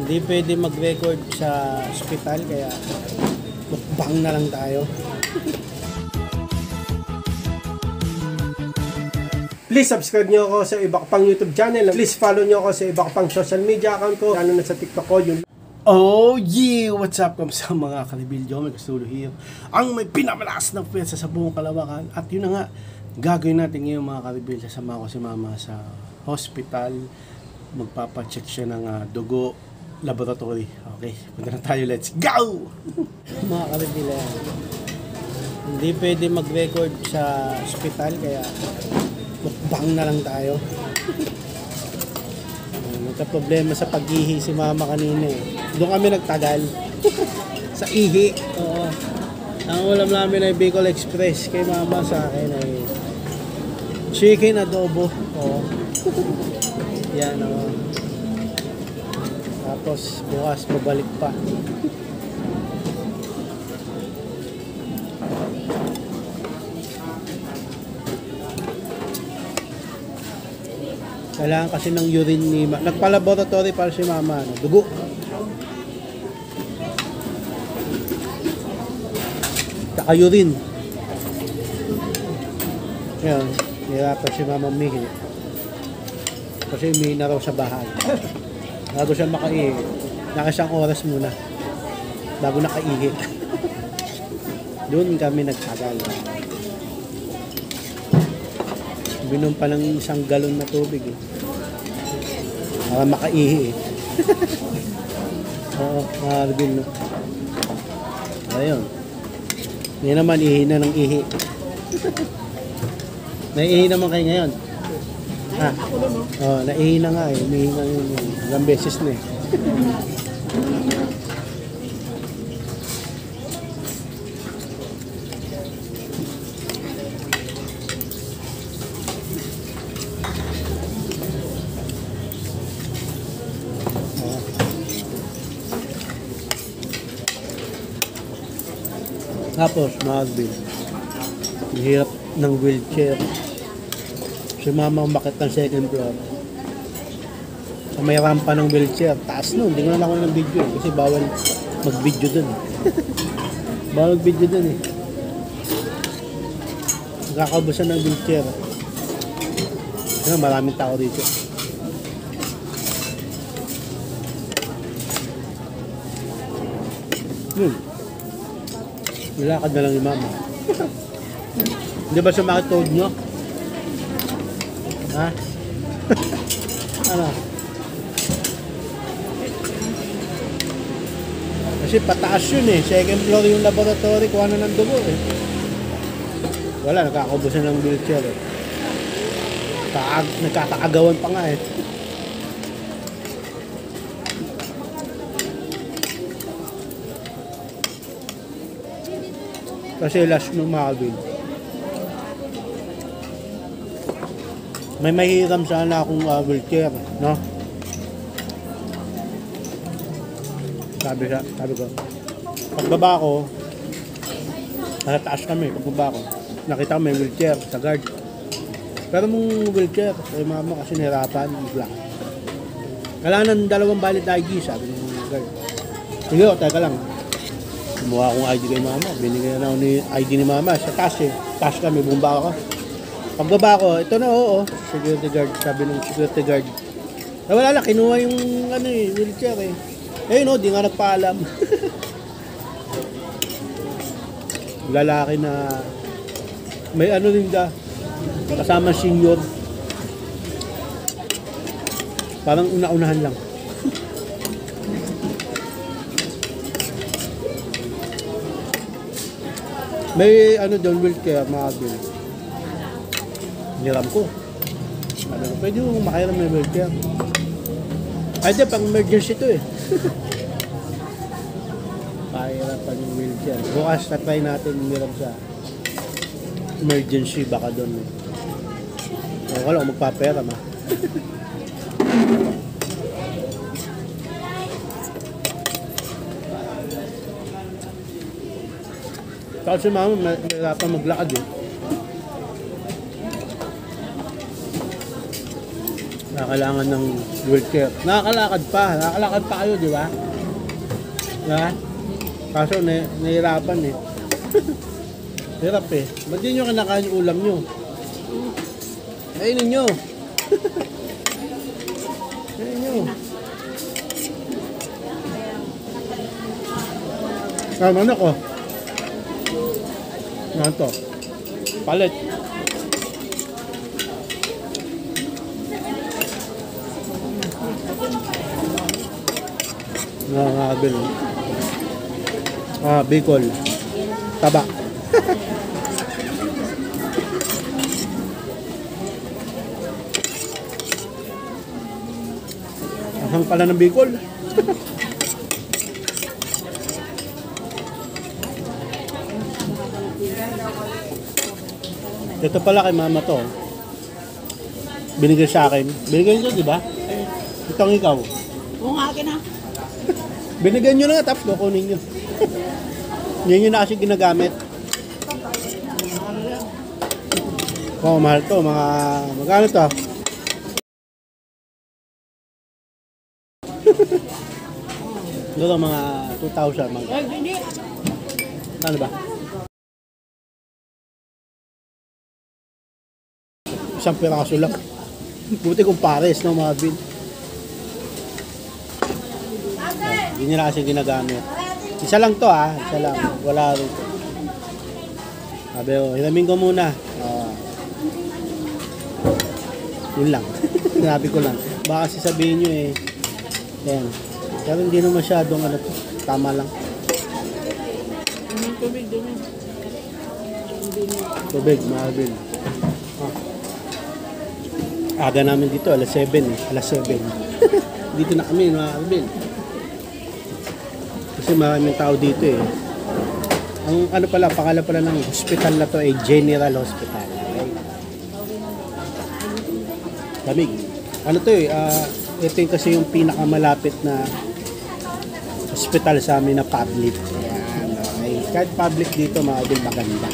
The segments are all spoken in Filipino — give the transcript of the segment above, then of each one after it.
Hindi pwede mag-record sa ospital kaya mukbang na lang tayo. Please subscribe nyo ako sa iba ko pang YouTube channel. Please follow nyo ako sa iba ko pang social media account ko. Lalo na sa TikTok ko. Yun. Oh yeah! What's up sa mga kalibilyo? May Gustulo here. Ang may pinamalakas ng pwersa sa buong Kalawakan. At yun na nga, gagawin natin ngayon mga kalibilyo. Sama ko si mama sa hospital. Magpapacheck siya ng dugo laboratory. Okay, punta na tayo. Let's go! Mga kalibilyo, hindi pwede mag-record sa hospital kaya mukbang na lang tayo. Nagka-problema sa pag-ihi si mama kanina eh. Doon kami nagtagal. Sa ihi. Oo. Ang ulam namin ay Bicol Express. Kay mama sa akin ay chicken adobo. Oo. Yan o. Tapos bukas mabalik pa. Kailangan kasi ng urine ni nagpa-laboratory para si mama, dugo. Saka urine. Ngayon, nahirapan si mama umihi. Kasi umihi na raw sa bahay. Bago siya makaihi, nakasang oras muna. Bago nakaihi. Doon kami nagtagal. Binom pa ng 1 galon na tubig eh. Para makaihi eh. Oo, makarbin no. Ayun. Yan naman, ihi na ng ihi. Naiihi naman kayo ngayon. Ha? Oo, naihi na nga eh. Umihi na yun. Ilang beses na eh. Tapos, mag-bill. Ang hirap ng wheelchair. Si mama umakit ng 2nd floor. So, may rampa ng wheelchair. Taas nun. Hindi ko na ako ng video eh. Kasi bawal mag-video dun. Bawal mag-video dun eh. Nakakabusan ng wheelchair. Ano, maraming tao dito. Nilakad na lang ni mama. Hindi ba sumakit tuhod nyo? Ha? Ano? Kasi pataas yun eh. 2nd floor yung laboratory. Kuha na ng dugo eh. Wala, nakakabusan ng wheelchair eh. Nagkakaagawan pa nga eh. Kasi last nung makagawin. May mahiram sana akong wheelchair, no? Sabi ko, pagbaba ko, nasa taas kami, pagbaba ko, nakita ko may wheelchair sa guard. Pero mong wheelchair, kay mama kasi nahirapan, bigla. Kailangan ng 2 valid ID, sabi ng guard. Sige, teka lang. Kumuha akong ID kay mama. Binigyan na ako ni ID ni mama. Sa taas eh. Taas kami. Bumaba ako. Pagbaba ko, ito na oo. Security guard. Sabi ng security guard. Wala lang. Kinuha yung wheelchair eh. Eh no, di nga nagpaalam. Lalaki na may din ka. Kasama senior. Parang una-unahan lang. May doon wheelchair, makagawin. Niram ko. Pwede mo makairam ng wheelchair. Ay, di, pang emergency to eh. Pakirapan yung wheelchair. Bukas na try natin niram sa emergency, baka doon eh. Wala ko magpapera ma. Kasi mama, mahirapan maglakad eh. kailangan ng wheelchair. Nakakalakad pa kayo, di ba? Diba? Kaso nahirapan eh. Hirap eh. Ba't yun yung kinakain yung ulam nyo? Kainin nyo. Kainin nyo. Manok oh. Ano to? Palit. Nakakabili. Bicol. Taba. Ahang pala ng Bicol. Ito pala kay mama to. Binigay sa akin. Binigay nyo, di ba? Itong ikaw. Oo nga, akin na. Binigyan nyo na, tapos kukunin nyo. Yan yun na kasi ginagamit. Oo, mahal to. Magkano to? Ito mga 2,000. Hindi. Ano ba? Isang piraso lang. Buti kung pares, no, mga bin. Hindi nila kasi ginagamit. Isa lang to isa lang. Wala rin. Sabi ko, hiramin ko muna. Yun lang. Sinabi ko lang. Baka sasabihin nyo eh. Yan. Pero hindi na masyadong tama lang. Tubig din yun. Tubig, mga bin. Aga namin dito, alas 7 eh. Alas 7. Dito na kami, mga bin. Kasi maraming tao dito eh. Ang pangalan pala ng hospital na to ay General Hospital. Okay? Lamig. Ano to eh, ito yung kasi yung pinakamalapit na hospital sa amin na public. Ayan, okay. Kahit public dito, maganda.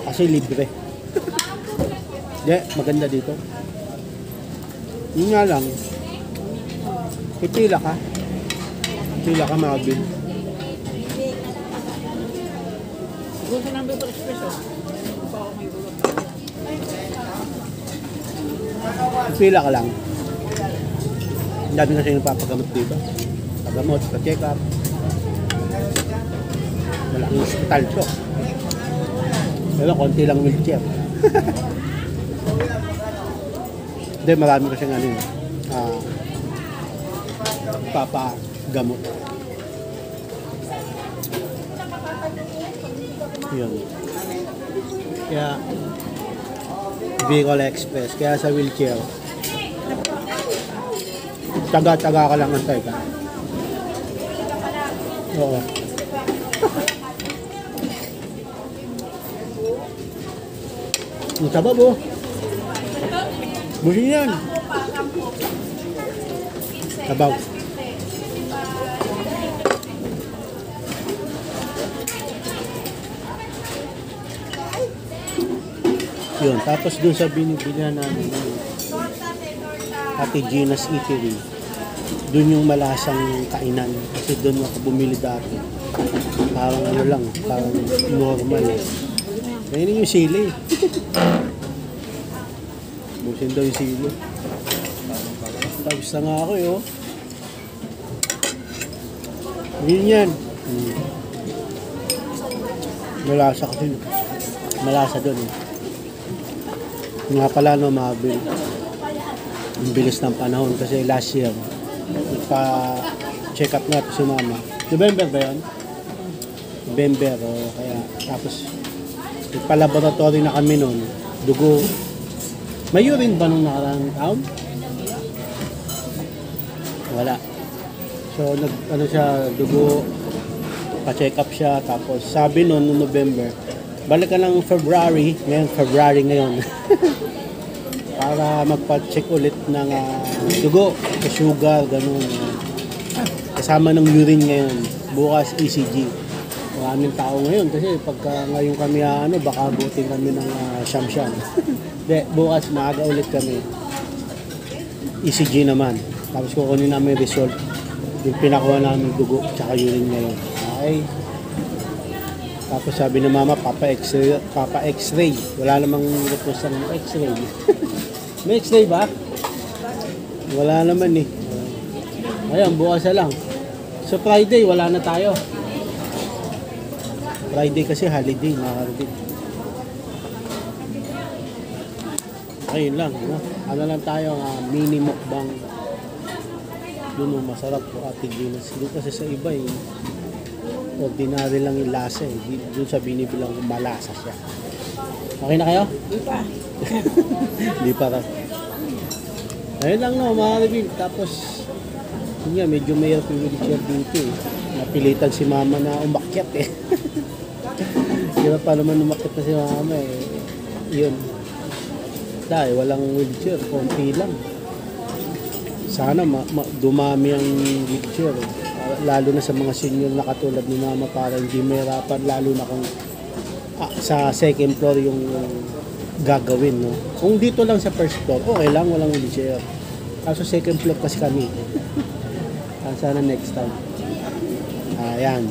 Kasi libre. Maganda dito. Yun nga lang, pipila ka. Pila ka, Marvin. Gusto ng Bicol Express, oh. Pila ka lang. Ang dami kasi nagpapagamot dito. Pagamot, pa-check up. Malaking hospital to. Pero konti lang wheelchair. Hindi, marami kasi nga papagamot. Yun. Kaya Bicol Express. Kaya sa wheelchair, taga-taga ka lang antay ka. Oo. Ang sabab oh. Busin yan. Sabaw. Yun, tapos dun sa binibilihan namin Ate Gina's Eatery, dun yung malasang kainan kasi dun ako bumili dati. Parang lang, parang normal. Kainin yung sili. Busin daw yung sili. Tapos na nga ako oh. Yun yan. Malasa kasi. Malasa dun eh. Nga pala no, mabil. Ang bilis ng panahon kasi last year nagpa-check up na si mama. November ba yun? November kaya tapos nagpa-laboratory na kami noon. Dugo. May urine ba nung nakaraang taon? Wala. So siya, dugo, pa-check up siya, tapos sabi noon November, balik ka ng February ngayon. Para magpa-check ulit ng dugo, sugar, ganun. Kasama ng urine ngayon. Bukas ECG. maraming tao ngayon kasi pagka ngayon kami baka abutin kami ng siyam-siyam. De, bukas maaga ulit kami. ECG naman. Tapos kukunin namin result. Yung pinakuha namin dugo tsaka urine ngayon. Okay. Tapos sabi ni mama, papa x-ray. Wala namang request ng x-ray. May x-ray ba? Wala naman eh. Ayan, bukas na lang. So Friday, wala na tayo. Friday kasi holiday, nakakarinig. Ayun lang, no? Ano lang tayo, mini mukbang. Yun ang masarap po, Ate Ginas. Doon kasi sa iba ordinary lang yung lasa eh. Doon sa binibilang malasa siya. Okay na kayo? Di pa. Hindi pa rin. Ayun lang no, mga Revin. Tapos, yun nga, medyo mayroon yung wheelchair dito eh. Napilitan si mama na umakyat eh. Hirap pa naman umakyat na si mama eh. Yun. Dahil walang wheelchair, konti lang. Sana dumami ang wheelchair eh. Lalo na sa mga senior na katulad ni mama para hindi mahirapan. Lalo na kung sa second floor yung gagawin, no? Kung dito lang sa first floor, okay lang, walang wheelchair. Kaso second floor kasi kami. Sana next time. Ayan.